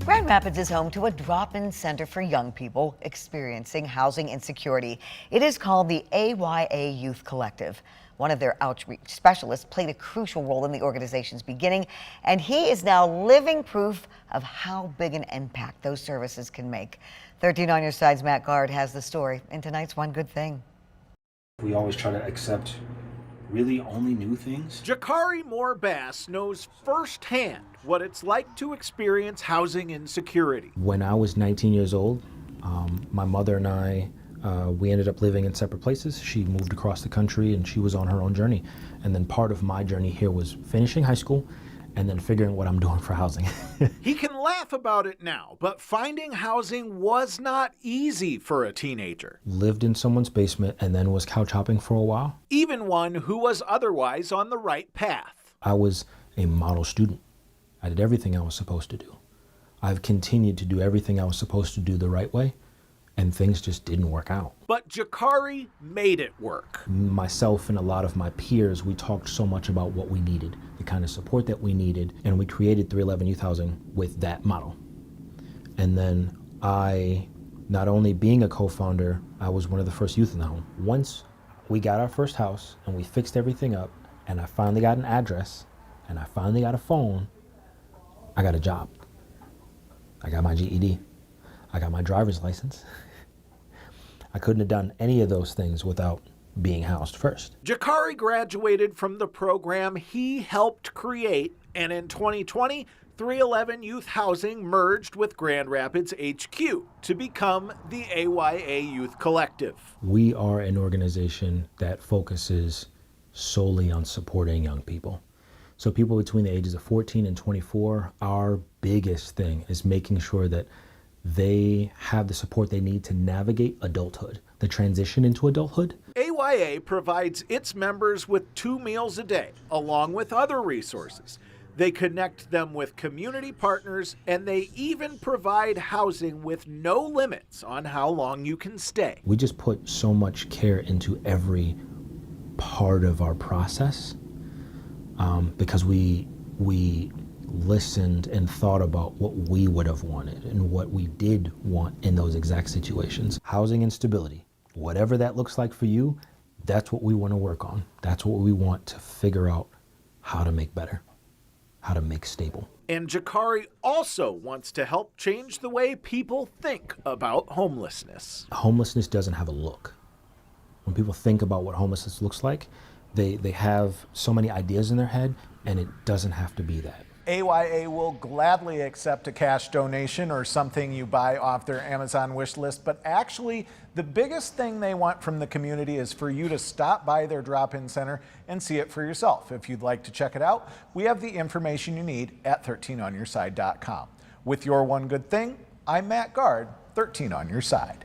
Grand Rapids is home to a drop-in center for young people experiencing housing insecurity. It is called the AYA Youth Collective. One of their outreach specialists played a crucial role in the organization's beginning, and he is now living proof of how big an impact those services can make. 13 on Your Side's Matt Gard has the story in tonight's One Good Thing. We always try to accept really only new things. Ja-Quari Moore-Bass knows firsthand what it's like to experience housing insecurity. When I was 19 years old, my mother and I, we ended up living in separate places. She moved across the country and she was on her own journey. And then part of my journey here was finishing high school and then figuring what I'm doing for housing. He can laugh about it now, but finding housing was not easy for a teenager. Lived in someone's basement and then was couch hopping for a while. Even one who was otherwise on the right path. I was a model student. I did everything I was supposed to do. I've continued to do everything I was supposed to do the right way, and things just didn't work out. But Ja-Quari made it work. Myself and a lot of my peers, we talked so much about what we needed, the kind of support that we needed, and we created 311 Youth Housing with that model. And then I, not only being a co-founder, I was one of the first youth in the home. Once we got our first house and we fixed everything up, and I finally got an address, and I finally got a phone, I got a job. I got my GED. I got my driver's license. I couldn't have done any of those things without being housed first. Ja-Quari graduated from the program he helped create, and in 2020, 311 Youth Housing merged with Grand Rapids HQ to become the AYA Youth Collective. We are an organization that focuses solely on supporting young people. So people between the ages of 14 and 24, our biggest thing is making sure that they have the support they need to navigate adulthood, the transition into adulthood. AYA provides its members with 2 meals a day, along with other resources. They connect them with community partners, and they even provide housing with no limits on how long you can stay. We just put so much care into every part of our process because we listened and thought about what we would have wanted and what we did want in those exact situations. Housing instability, whatever that looks like for you, that's what we want to work on. That's what we want to figure out how to make better, how to make stable. And Ja-Quari also wants to help change the way people think about homelessness. Homelessness doesn't have a look. When people think about what homelessness looks like, they have so many ideas in their head, and it doesn't have to be that. AYA will gladly accept a cash donation or something you buy off their Amazon wish list, but actually the biggest thing they want from the community is for you to stop by their drop-in center and see it for yourself. If you'd like to check it out, we have the information you need at 13onyourside.com. With your One Good Thing, I'm Matt Gard, 13 on Your Side.